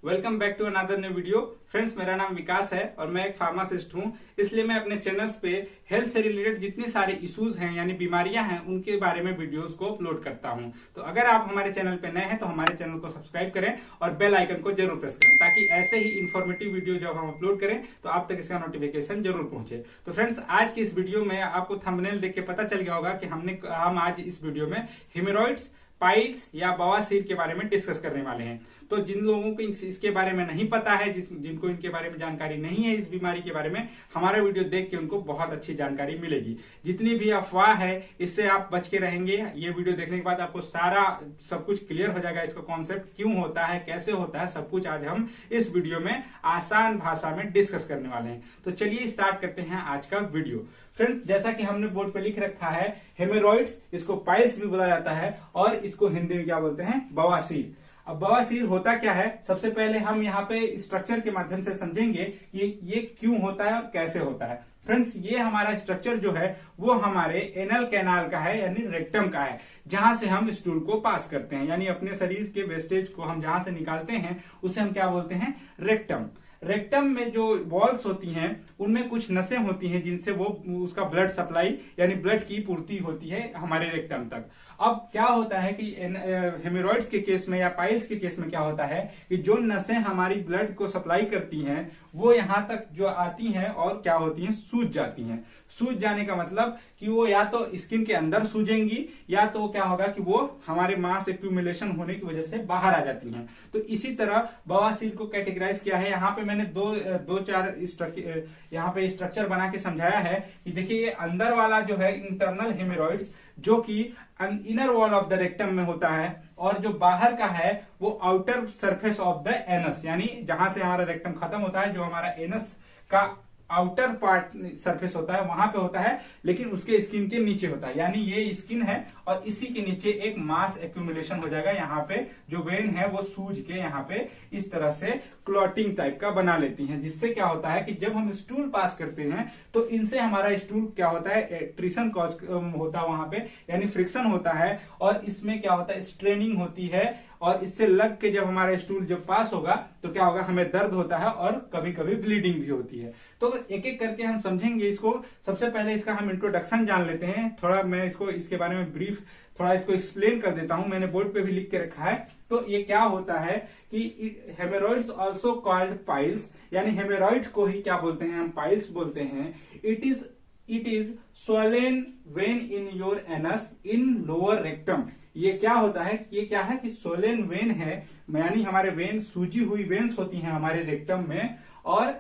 Welcome back to another new video. Friends, मेरा नाम विकास है और मैं एक फार्मासिस्ट हूं, इसलिए मैं अपने चैनल्स पे हेल्थ से रिलेटेड जितनी सारे इश्यूज हैं यानी बीमारियां हैं उनके बारे में वीडियोस को अपलोड करता हूं। तो अगर आप हमारे चैनल पे नए हैं तो हमारे चैनल को सब्सक्राइब करें और बेल आइकन को जरूर प्रेस करें ताकि ऐसे ही इन्फॉर्मेटिव वीडियो जब हम अपलोड करें तो आप तक इसका नोटिफिकेशन जरूर पहुंचे। तो फ्रेंड्स, आज की इस वीडियो में आपको थंबनेल देख के पता चल गया होगा कि हम आज इस वीडियो में हेमोरॉइड्स, पाइल्स या बवासीर के बारे में डिस्कस करने वाले हैं। तो जिन लोगों को इसके बारे में नहीं पता है, जिनको इनके बारे में जानकारी नहीं है, इस बीमारी के बारे में हमारा वीडियो देख के उनको बहुत अच्छी जानकारी मिलेगी। जितनी भी अफवाह है इससे आप बच के रहेंगे। ये वीडियो देखने के बाद आपको सारा सब कुछ क्लियर हो जाएगा। इसका कॉन्सेप्ट क्यों होता है, कैसे होता है, सब कुछ आज हम इस वीडियो में आसान भाषा में डिस्कस करने वाले हैं। तो चलिए स्टार्ट करते हैं आज का वीडियो। फ्रेंड्स, जैसा कि हमने बोर्ड पे लिख रखा है, हेमोरॉइड्स, इसको पाइल्स भी बोला जाता है और इसको हिंदी में क्या बोलते हैं, बवासीर। अब बवासीर होता क्या है, सबसे पहले हम यहाँ पे स्ट्रक्चर के माध्यम से समझेंगे कि ये क्यों होता है और कैसे होता है। फ्रेंड्स, ये हमारा स्ट्रक्चर जो है वो हमारे एनल कैनाल का है यानी रेक्टम का है, जहां से हम स्टूल को पास करते हैं यानी अपने शरीर के वेस्टेज को हम जहां से निकालते हैं उसे हम क्या बोलते हैं, रेक्टम। रेक्टम में जो वॉल्स होती हैं उनमें कुछ नसें होती हैं जिनसे वो उसका ब्लड सप्लाई यानी ब्लड की पूर्ति होती है हमारे रेक्टम तक। अब क्या होता है कि हेमोरॉइड्स के केस में या पाइल्स के केस में क्या होता है कि जो नसें हमारी ब्लड को सप्लाई करती हैं वो यहां तक जो आती हैं और क्या होती हैं, सूज जाती हैं। सूज जाने का मतलब कि वो या तो स्किन के अंदर सूजेंगी या तो क्या होगा कि वो हमारे मास एक्यूमुलेशन होने की वजह से बाहर आ जाती हैं। तो इसी तरह बवासीर को कैटेगराइज किया है। यहाँ पे मैंने दो चार यहाँ पे स्ट्रक्चर बना के समझाया है कि देखिए ये अंदर वाला जो है इंटरनल हेमोरॉइड्स जो कि inner wall of the rectum में होता है और जो बाहर का है वो outer surface of the anus यानी जहां से हमारा रेक्टम खत्म होता है, जो हमारा एनस का आउटर पार्ट सरफेस होता है वहां पे होता है, लेकिन उसके स्किन के नीचे होता है। यानी ये स्किन है और इसी के नीचे एक मास एक्यूमुलेशन हो जाएगा। यहाँ पे जो वेन है वो सूज के यहाँ पे इस तरह से क्लॉटिंग टाइप का बना लेती हैं, जिससे क्या होता है कि जब हम स्टूल पास करते हैं तो इनसे हमारा स्टूल क्या होता है, ट्रिशन कॉज होता है वहां पे यानी फ्रिक्शन होता है और इसमें क्या होता है, स्ट्रेनिंग होती है और इससे लग के जब हमारा स्टूल जब पास होगा तो क्या होगा, हमें दर्द होता है और कभी कभी ब्लीडिंग भी होती है। तो एक एक करके हम समझेंगे इसको। सबसे पहले इसका हम इंट्रोडक्शन जान लेते हैं। थोड़ा मैं इसके बारे में ब्रीफ थोड़ा इसको एक्सप्लेन कर देता हूं। मैंने बोर्ड पे भी लिख के रखा है। तो ये क्या होता है कि हेमोरॉइड्स ऑल्सो कॉल्ड पाइल्स, यानी हेमोरॉइड को ही क्या बोलते हैं, हम पाइल्स बोलते हैं। It is swollen vein in your anus in lower rectum. ये क्या होता है, ये क्या है कि सोलेन वेन है यानी हमारे वेन, सूजी हुई वेन्स होती हैं हमारे रेक्टम में और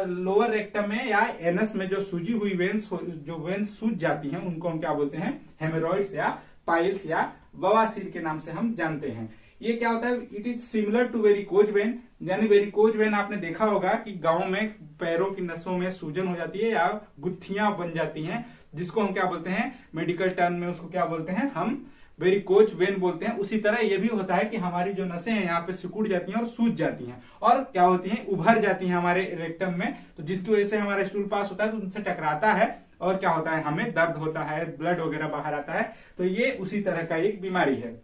लोअर रेक्टम में या एनस में जो सूजी हुई वेन्स, जो वेन्स सूज जाती हैं उनको हम क्या बोलते हैं, हेमोरॉइड्स या पाइल्स या बवासीर के नाम से हम जानते हैं। ये क्या होता है, it is similar to varicose vein. यानी वेरिकोज वेन आपने देखा होगा कि गांव में पैरों की नसों में सूजन हो जाती है या गुत्थियां बन जाती हैं, जिसको हम क्या बोलते हैं, मेडिकल टर्म में उसको क्या बोलते हैं, हम वेरिकोज वेन बोलते हैं। उसी तरह ये भी होता है कि हमारी जो नसें हैं यहाँ पे सिकुड़ जाती हैं और सूज जाती हैं और क्या होती हैं, उभर जाती हैं हमारे रेक्टम में। तो जिसकी वजह से हमारा स्टूल पास होता है तो उनसे टकराता है और क्या होता है, हमें दर्द होता है, ब्लड वगैरह बाहर आता है। तो ये उसी तरह का एक बीमारी है।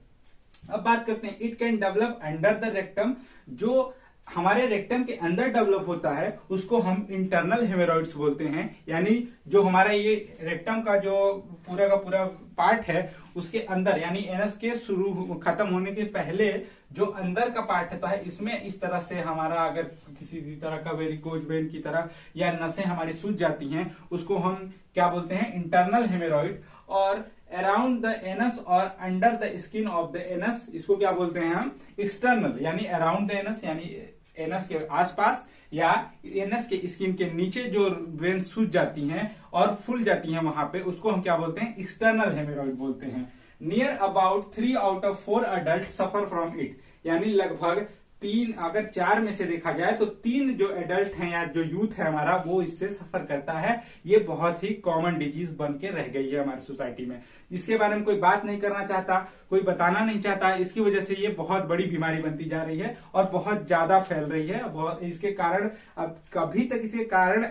अब बात करते हैं, it can develop under the rectum. जो हमारे रेक्टम के अंदर डेवलप होता है उसको हम इंटरनल हेमोरॉइड्स बोलते हैं। यानी जो हमारा ये रेक्टम का जो पूरा का पूरा पार्ट है उसके अंदर यानी एनस के शुरू खत्म होने के पहले जो अंदर का पार्ट होता है, इसमें इस तरह से हमारा अगर किसी भी तरह का वेरिकोज वेन की तरह या नसें हमारी सूज जाती हैं उसको हम क्या बोलते हैं, इंटरनल हेमोरॉइड। और अराउंड द एनस और under the skin of the anus, इसको क्या बोलते हैं हम, एक्सटर्नल। यानी अराउंड द एनस यानी एनस के आसपास या एनस के स्किन के नीचे जो वेन्स सूज जाती हैं और फूल जाती हैं वहां पे, उसको हम क्या बोलते हैं, एक्सटर्नल हेमोरॉइड बोलते हैं। Near about 3 out of 4 adult suffer from it. यानी लगभग 3, अगर 4 में से देखा जाए तो 3 जो एडल्ट हैं या जो यूथ है हमारा वो इससे सफर करता है। ये बहुत ही कॉमन डिजीज बन के रह गई है हमारी सोसाइटी में, जिसके बारे में कोई बात नहीं करना चाहता, कोई बताना नहीं चाहता। इसकी वजह से ये बहुत बड़ी बीमारी बनती जा रही है और बहुत ज्यादा फैल रही है। इसके कारण अब कभी तक इसके कारण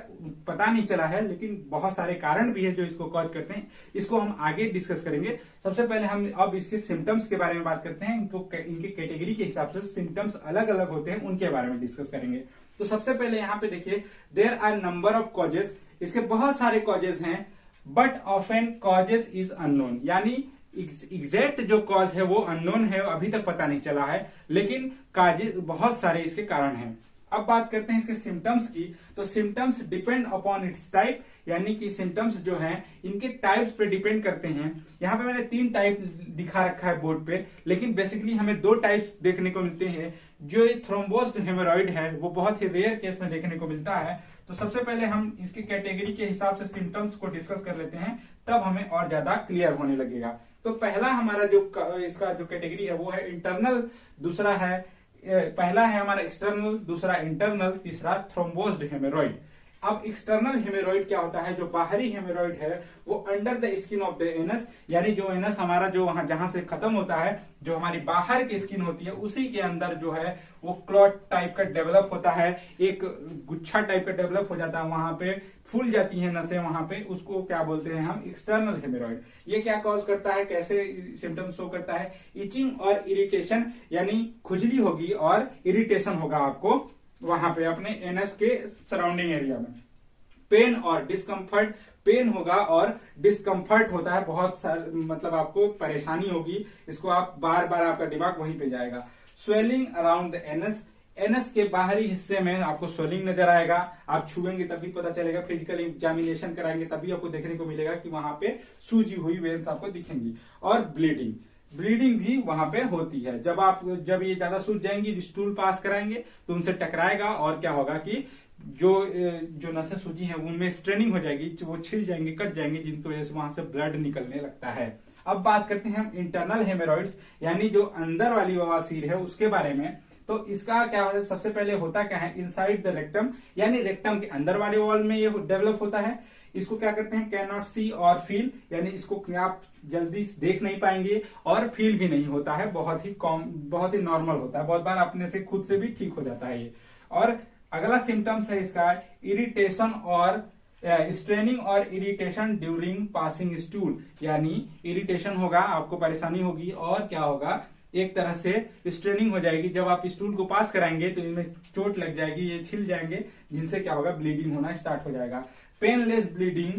पता नहीं चला है, लेकिन बहुत सारे कारण भी है जो इसको कॉज करते हैं। इसको हम आगे डिस्कस करेंगे। सबसे पहले हम अब इसके सिम्टम्स के बारे में बात करते हैं। इनके कैटेगरी के हिसाब से सिम्टम्स अलग अलग अलग होते हैं उनके बारे में डिस्कस करेंगे। तो सबसे पहले यहाँ पे देखिए, there are number of causes, इसके बहुत सारे कॉजेस हैं, but often causes is unknown, यानी एग्जैक्ट जो कॉज है वो अननोन है, अभी तक पता नहीं चला है, लेकिन कॉजेस बहुत सारे इसके कारण हैं। अब बात करते हैं इसके सिम्टम्स की। तो symptoms depend upon its type, यानी कि सिम्टम्स जो हैं इनके टाइप्स पे डिपेंड करते हैं। यहाँ पे मैंने 3 टाइप दिखा रखा है बोर्ड पे, लेकिन बेसिकली हमें 2 टाइप्स देखने को मिलते हैं। जो थ्रोम्बोस्ड हेमोरॉइड है वो बहुत ही रेयर केस में देखने को मिलता है। तो सबसे पहले हम इसकी कैटेगरी के हिसाब से सिम्टम्स को डिस्कस कर लेते हैं, तब हमें और ज्यादा क्लियर होने लगेगा। तो पहला हमारा जो इसका जो कैटेगरी है वो है इंटरनल, दूसरा है पहला है हमारा एक्सटर्नल, दूसरा इंटरनल, तीसरा थ्रोम्बोस्ड हेमोरॉइड। अब एक्सटर्नल हेमोरॉइड क्या होता है, जो बाहरी हेमोरॉइड है वो under the skin of the anus, यानी जो एनस हमारा जो वहां जहां से खत्म होता है, जो हमारी बाहर की स्किन होती है उसी के अंदर जो है वो क्लॉट टाइप का डेवलप होता है, एक गुच्छा टाइप का डेवलप हो जाता है, वहां पे फूल जाती है नसें वहां पे, उसको क्या बोलते हैं हम, एक्सटर्नल हेमोरॉइड। ये क्या कॉज करता है, कैसे सिम्टम्स शो करता है, इचिंग और इरिटेशन, यानी खुजली होगी और इरिटेशन होगा आपको वहां पे अपने एनस के सराउंडिंग एरिया में। पेन और डिस्कम्फर्ट, पेन होगा और डिस्कम्फर्ट होता है, बहुत सारे मतलब आपको परेशानी होगी, इसको आप बार बार आपका दिमाग वहीं पे जाएगा। Swelling around the anus, anus के बाहरी हिस्से में आपको स्वेलिंग नजर आएगा, आप छुएंगे तभी पता चलेगा, फिजिकल एग्जामिनेशन कराएंगे तभी आपको देखने को मिलेगा कि वहां पे सूजी हुई वेन्स आपको दिखेंगी। और ब्लीडिंग, ब्लीडिंग भी वहां पे होती है। जब ये ज्यादा सूज जाएंगी, स्टूल पास कराएंगे तो उनसे टकराएगा और क्या होगा कि जो नसें सूजी हैं उनमें स्ट्रेनिंग हो जाएगी, वो छिल जाएंगे, कट जाएंगे, जिनकी वजह से वहां से ब्लड निकलने लगता है। अब बात करते हैं हम इंटरनल हेमोरॉइड्स, यानी जो अंदर वाली बवासीर है उसके बारे में। तो इसका क्या है, सबसे पहले होता क्या है, इनसाइड द रेक्टम, यानी रेक्टम के अंदर वाले वॉल में ये डेवलप होता है। इसको क्या करते हैं, कैन नॉट सी और फील, यानी इसको आप जल्दी देख नहीं पाएंगे और फील भी नहीं होता है, बहुत ही नॉर्मल होता है, बहुत बार अपने से खुद से भी ठीक हो जाता है ये। और अगला सिम्टम्स है इसका इरिटेशन और स्ट्रेनिंग और इरिटेशन ड्यूरिंग पासिंग स्टूल, यानी इरिटेशन होगा, आपको परेशानी होगी और क्या होगा, एक तरह से स्ट्रेनिंग हो जाएगी, जब आप स्टूल को पास कराएंगे तो इनमें चोट लग जाएगी, ये छिल जाएंगे, जिनसे क्या होगा, ब्लीडिंग होना स्टार्ट हो जाएगा। Painless bleeding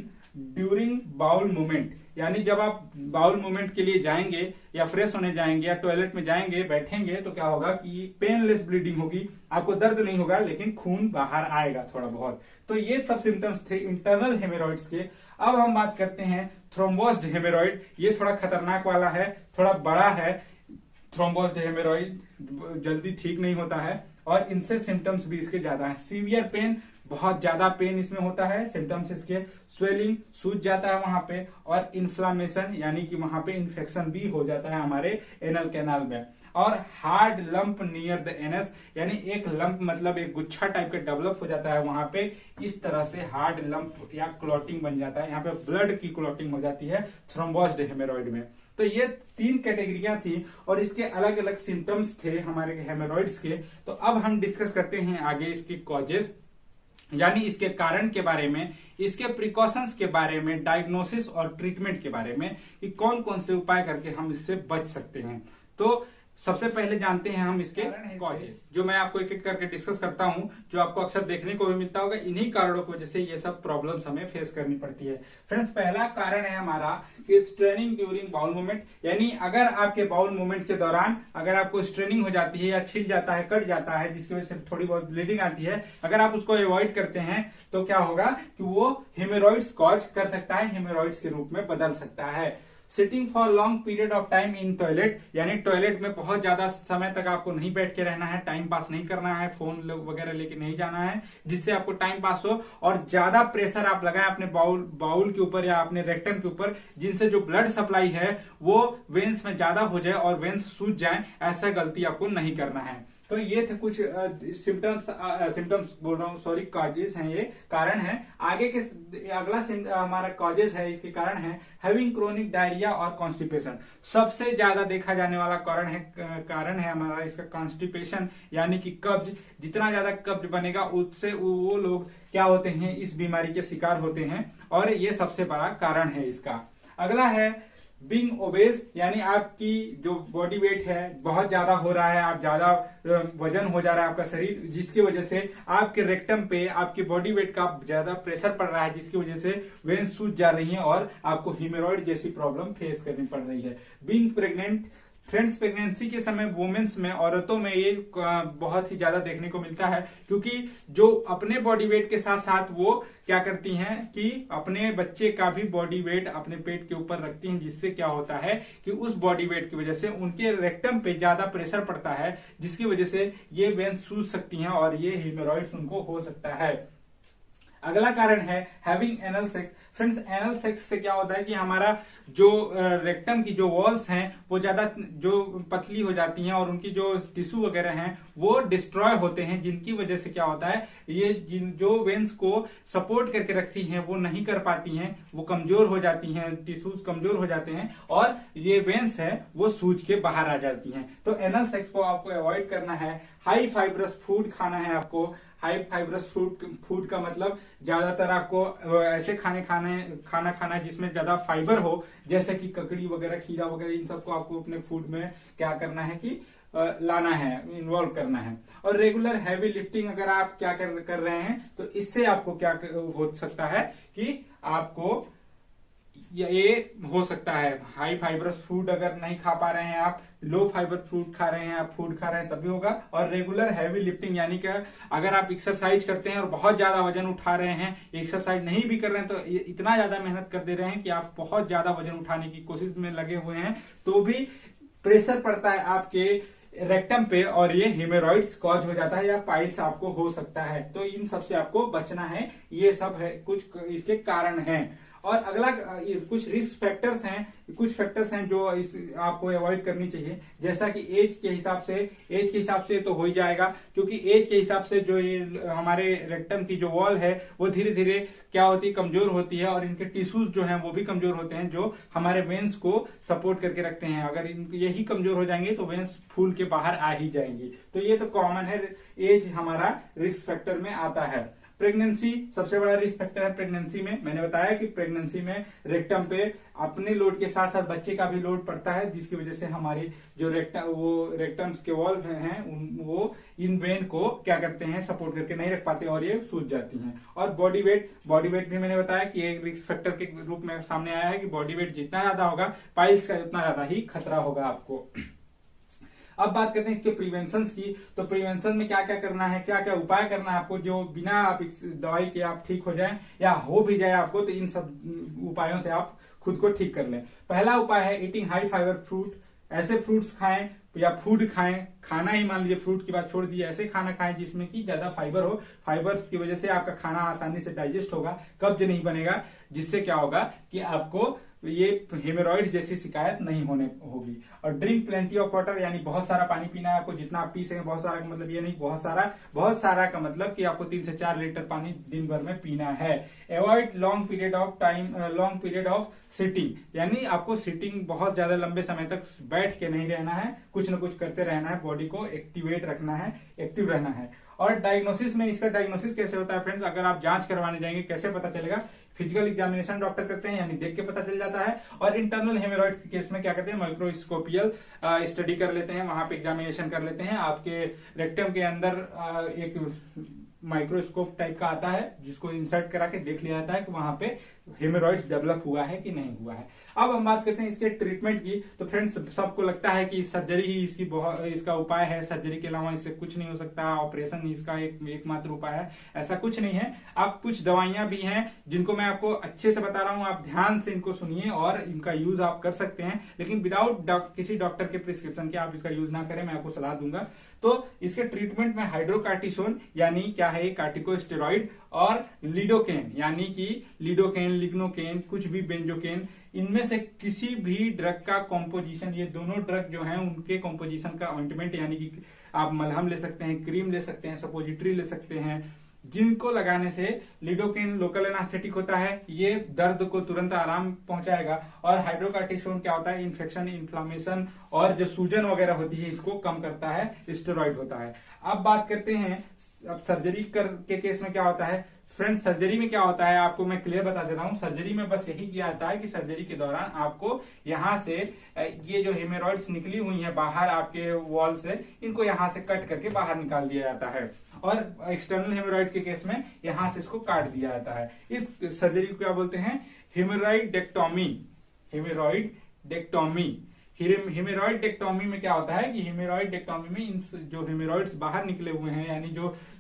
during bowel movement, यानी जब आप बाउल मूवमेंट के लिए जाएंगे या फ्रेश होने जाएंगे या टॉयलेट में जाएंगे, बैठेंगे, तो क्या होगा कि पेनलेस ब्लीडिंग होगी, आपको दर्द नहीं होगा लेकिन खून बाहर आएगा थोड़ा बहुत। तो ये सब सिम्टम्स थे इंटरनल हेमोरॉइड्स के। अब हम बात करते हैं थ्रोम्बोस्ड हेमोरॉइड, ये थोड़ा खतरनाक वाला है, थोड़ा बड़ा है। थ्रोम्बोस्ड हेमोरॉइड जल्दी ठीक नहीं होता है और इनसे सिम्टम्स भी इसके ज्यादा है। सीवियर पेन, बहुत ज्यादा पेन इसमें होता है, सिम्टम्स इसके स्वेलिंग, सूज जाता है वहां पे, और इन्फ्लामेशन, यानी कि वहां पे इन्फेक्शन भी हो जाता है हमारे एनल कैनाल में। और hard lump near the anus, यानी एक लंप मतलब एक गुच्छा टाइप का डेवलप हो जाता है वहां पे, इस तरह से हार्ड लंप या क्लॉटिंग बन जाता है, यहाँ पे ब्लड की क्लॉटिंग हो जाती है थ्रोम्बोस्ड हेमोरॉइड में। तो ये 3 कैटेगरियां थी और इसके अलग अलग सिम्टम्स थे हमारे हेमोरॉइड्स के। तो अब हम डिस्कस करते हैं आगे इसकी कॉजेस, यानी इसके कारण के बारे में, इसके प्रिकॉशंस के बारे में, डायग्नोसिस और ट्रीटमेंट के बारे में, कि कौन कौन से उपाय करके हम इससे बच सकते हैं। तो सबसे पहले जानते हैं हम इसके कॉजेस, जो मैं आपको एक एक करके डिस्कस करता हूं, जो आपको अक्सर देखने को भी मिलता होगा। इन्हीं कारणों की वजह से ये सब प्रॉब्लम्स हमें फेस करनी पड़ती है। फ्रेंड्स, पहला कारण है हमारा कि स्ट्रेनिंग ड्यूरिंग बाउल मूवमेंट, यानी अगर आपके बाउल मूवमेंट के दौरान अगर आपको स्ट्रेनिंग हो जाती है या छिल जाता है, कट जाता है, जिसकी वजह से थोड़ी बहुत ब्लीडिंग आती है, अगर आप उसको अवॉइड करते हैं तो क्या होगा कि वो हेमोरॉइड्स कॉज कर सकता है, हेमोरॉइड्स के रूप में बदल सकता है। Sitting for long period of time in toilet, यानी टॉयलेट में बहुत ज्यादा समय तक आपको नहीं बैठ के रहना है, टाइम पास नहीं करना है, फोन वगैरह लेके नहीं जाना है जिससे आपको टाइम पास हो, और ज्यादा प्रेशर आप लगाएं अपने बाउल के ऊपर या अपने रेक्टम के ऊपर, जिनसे जो ब्लड सप्लाई है वो वेन्स में ज्यादा हो जाए और वेन्स सूज जाए, ऐसा गलती आपको नहीं करना है। तो ये थे कुछ सिम्टम्स बोल रहा हूँ, सॉरी, कॉजेस हैं, ये कारण है। आगे के अगला हमारा कॉजेस है, इसके कारण है हैविंग क्रोनिक डायरिया और कॉन्स्टिपेशन। सबसे ज्यादा देखा जाने वाला कारण है हमारा इसका कॉन्स्टिपेशन, यानी कि कब्ज। जितना ज्यादा कब्ज बनेगा उससे वो लोग क्या होते हैं, इस बीमारी के शिकार होते हैं, और ये सबसे बड़ा कारण है इसका। अगला है बीइंग ओबेस यानी आपकी जो बॉडी वेट है बहुत ज्यादा हो रहा है, आप ज्यादा वजन हो जा रहा है आपका शरीर, जिसकी वजह से आपके रेक्टम पे आपके बॉडी वेट का ज्यादा प्रेशर पड़ रहा है, जिसकी वजह से वेन्स सूज जा रही हैं और आपको हीमोरॉइड जैसी प्रॉब्लम फेस करनी पड़ रही है। बीइंग प्रेग्नेंट, फ्रेंड्स प्रेगनेंसी के समय वुमेन्स में, औरतों में ये बहुत ही ज्यादा देखने को मिलता है, क्योंकि जो अपने बॉडी वेट के साथ साथ वो क्या करती हैं कि अपने बच्चे का भी बॉडी वेट अपने पेट के ऊपर रखती हैं, जिससे क्या होता है कि उस बॉडी वेट की वजह से उनके रेक्टम पे ज्यादा प्रेशर पड़ता है, जिसकी वजह से ये वेन्स सूज सकती हैं और ये हीमोरॉइड्स उनको हो सकता है। अगला कारण है having anal sex. Friends, anal sex से क्या होता है कि हमारा जो रेक्टम की जो वॉल्स हैं वो ज्यादा जो पतली हो जाती हैं और उनकी जो टिश्यू वगैरह हैं वो डिस्ट्रॉय होते हैं, जिनकी वजह से क्या होता है ये जो वेन्स को सपोर्ट करके रखती हैं वो नहीं कर पाती हैं, वो कमजोर हो जाती हैं, टिश्यूज कमजोर हो जाते हैं और ये वेन्स है वो सूज के बाहर आ जाती हैं। तो एनल सेक्स को आपको अवॉइड करना है। हाई फाइब्रस फूड खाना है आपको। हाई फाइब्रस फूड का मतलब ज्यादातर आपको ऐसे खाना खाना है जिसमें ज्यादा फाइबर हो, जैसे कि ककड़ी वगैरह, खीरा वगैरह, इन सबको आपको अपने फूड में क्या करना है कि लाना है, इन्वॉल्व करना है। और रेगुलर हैवी लिफ्टिंग अगर आप क्या कर रहे हैं तो इससे आपको क्या हो सकता है कि आपको ये हो सकता है हाई फाइबरस फूड अगर नहीं खा पा रहे हैं आप, लो फाइबर फूड खा रहे हैं आप, फूड खा रहे हैं तभी होगा। और रेगुलर हैवी लिफ्टिंग यानी कि अगर आप एक्सरसाइज करते हैं और बहुत ज्यादा वजन उठा रहे हैं, एक्सरसाइज नहीं भी कर रहे हैं तो इतना ज्यादा मेहनत कर दे रहे हैं कि आप बहुत ज्यादा वजन उठाने की कोशिश में लगे हुए हैं, तो भी प्रेशर पड़ता है आपके रेक्टम पे और ये हीमोरॉइड्स कॉज हो जाता है या पाइल्स आपको हो सकता है। तो इन सब से आपको बचना है। ये सब है कुछ इसके कारण हैं। और अगला कुछ रिस्क फैक्टर्स हैं, कुछ फैक्टर्स हैं जो आपको अवॉइड करनी चाहिए, जैसा कि एज के हिसाब से तो हो ही जाएगा, क्योंकि एज के हिसाब से जो ये हमारे रेक्टम की जो वॉल है वो धीरे धीरे क्या होती है, कमजोर होती है और इनके टिश्यूज जो हैं वो भी कमजोर होते हैं जो हमारे वेन्स को सपोर्ट करके रखते हैं। अगर यही कमजोर हो जाएंगे तो वेन्स फूल के बाहर आ ही जाएंगी। तो ये तो कॉमन है, एज हमारा रिस्क फैक्टर में आता है। प्रेगनेंसी सबसे बड़ा रिस्क फैक्टर है प्रेगनेंसी में। मैंने बताया कि प्रेगनेंसी में रेक्टम पे अपने लोड के साथ साथ बच्चे का भी लोड पड़ता है, जिसकी वजह से हमारी जो रेक्टम्स के वॉल हैं वो इन वेन को क्या करते हैं, सपोर्ट करके नहीं रख पाते और ये सूज जाती हैं। और बॉडी वेट भी मैंने बताया कि एक रिस्क फैक्टर के रूप में सामने आया है कि बॉडी वेट जितना ज्यादा होगा पाइल्स का उतना ज्यादा ही खतरा होगा आपको। अब बात करते हैं इसके प्रिवेंशन की। तो प्रिवेंशन में क्या क्या करना है, क्या क्या उपाय करना है आपको, जो बिना आप दवाई के आप ठीक हो जाएं या हो भी जाए आपको, तो इन सब उपायों से आप खुद को ठीक कर लें। पहला उपाय है ईटिंग हाई फाइबर फ्रूट। ऐसे फ्रूट्स खाएं या फूड खाएं, खाना ही मान लीजिए फ्रूट की बात छोड़ दी, ऐसे खाना खाएं जिसमें कि ज्यादा फाइबर हो। फाइबर की वजह से आपका खाना आसानी से डाइजेस्ट होगा, कब्ज नहीं बनेगा, जिससे क्या होगा कि आपको ये हेमोरॉइड जैसी शिकायत नहीं होने होगी। और ड्रिंक प्लेंटी ऑफ वाटर, यानी बहुत सारा पानी पीना है आपको, जितना आप पी सकें। बहुत सारा का मतलब ये नहीं बहुत सारा का मतलब कि आपको 3 से 4 लीटर पानी दिन भर में पीना है। Avoid long period of sitting, यानी आपको सिटिंग बहुत ज्यादा लंबे समय तक बैठ के नहीं रहना है, कुछ न कुछ करते रहना है, बॉडी को एक्टिवेट रखना है, एक्टिव रहना है। और डायग्नोसिस में, इसका डायग्नोसिस कैसे होता है फ्रेंड्स, अगर आप जांच करवाने जाएंगे कैसे पता चलेगा, फिजिकल एग्जामिनेशन डॉक्टर करते हैं, यानी देख के पता चल जाता है। और इंटरनल हेमोरॉइड के केस में क्या करते हैं, माइक्रोस्कोपियल स्टडी कर लेते हैं, वहां पे एग्जामिनेशन कर लेते हैं। आपके रेक्टम के अंदर एक माइक्रोस्कोप टाइप का आता है जिसको इंसर्ट करा के देख लिया जाता है कि वहां पे हेमोरॉइड्स डेवलप हुआ है कि नहीं हुआ है। अब हम बात करते हैं इसके ट्रीटमेंट की। तो फ्रेंड्स, सबको लगता है कि सर्जरी ही इसका उपाय है, सर्जरी के अलावा इससे कुछ नहीं हो सकता, ऑपरेशन इसका एकमात्र उपाय है। ऐसा कुछ नहीं है। आप कुछ दवाइयां भी हैं जिनको मैं आपको अच्छे से बता रहा हूं, आप ध्यान से इनको सुनिए और इनका यूज आप कर सकते हैं, लेकिन विदाउट किसी डॉक्टर के प्रिस्क्रिप्शन के आप इसका यूज ना करें, मैं आपको सलाह दूंगा। तो इसके ट्रीटमेंट में हाइड्रोकार्टिसोन यानी क्या है, कार्टिकोस्टेरॉइड, और लिडोकेन यानी कि लिडोकेन, लिग्नोकेन, कुछ भी बेंजोकेन, इनमें से किसी भी ड्रग का कॉम्पोजिशन, ये दोनों ड्रग जो हैं उनके कॉम्पोजिशन का ऑइंटमेंट यानी कि आप मलहम ले सकते हैं, क्रीम ले सकते हैं, सपोजिटरी ले सकते हैं, जिनको लगाने से लिडोकेन लोकल एनास्थेटिक होता है, ये दर्द को तुरंत आराम पहुंचाएगा। और हाइड्रोकार्टिसोन क्या होता है, इन्फेक्शन, इन्फ्लामेशन और जो सूजन वगैरह होती है इसको कम करता है, स्टेरॉइड होता है। अब बात करते हैं अब सर्जरी के केस में क्या होता है फ्रेंड्स, सर्जरी में क्या होता है आपको मैं क्लियर बता दे रहा हूँ। सर्जरी में बस यही किया जाता है कि सर्जरी के दौरान आपको यहाँ से ये जो हेमोरॉइड्स निकली हुई है बाहर आपके वॉल से, इनको यहाँ से कट करके बाहर निकाल दिया जाता है। और एक्सटर्नल हेमोरॉइड के केस में यहाँ से इसको काट दिया जाता है। इस सर्जरी को क्या बोलते हैं? हेमोरॉइडेक्टोमी। हेमोरॉइडेक्टोमी। हेमोरॉइडेक्टोमी में क्या होता है कि हेमोरॉइडेक्टोमी में इन जो हेमोरॉइड्स बाहर निकले हुए हैं, यानी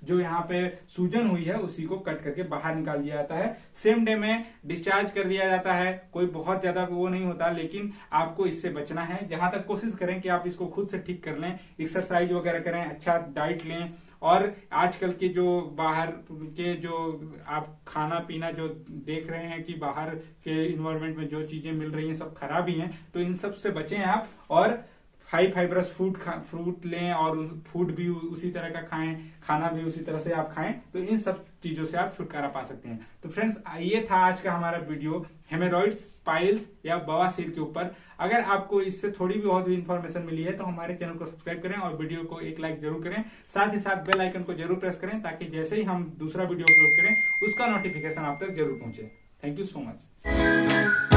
जो यहाँ पे सूजन हुई है उसी को कट करके बाहर निकाल दिया जाता है। सेम डे में डिस्चार्ज कर दिया जाता है। कोई बहुत ज्यादा वो नहीं होता, लेकिन आपको इससे बचना है। जहां तक कोशिश करें कि आप इसको खुद से ठीक कर लें, एक्सरसाइज वगैरह करें, अच्छा डाइट लें, और आजकल के जो बाहर के जो आप खाना पीना जो देख रहे हैं कि बाहर के इन्वायरमेंट में जो चीजें मिल रही हैं सब खराब ही हैं, तो इन सब से बचें आप। और हाई फाइबरस फ्रूट लें और फूड भी उसी तरह का खाएं, खाना भी उसी तरह से आप खाएं, तो इन सब चीजों से आप छुटकारा पा सकते हैं। तो फ्रेंड्स, ये था आज का हमारा वीडियो हेमोरॉइड्स, पाइल्स या बवासीर के ऊपर। अगर आपको इससे थोड़ी भी बहुत भी इंफॉर्मेशन मिली है तो हमारे चैनल को सब्सक्राइब करें और वीडियो को एक लाइक जरूर करें। साथ ही साथ बेल आइकन को जरूर प्रेस करें ताकि जैसे ही हम दूसरा वीडियो अपलोड करें उसका नोटिफिकेशन आप तक जरूर पहुंचे। Thank you so much.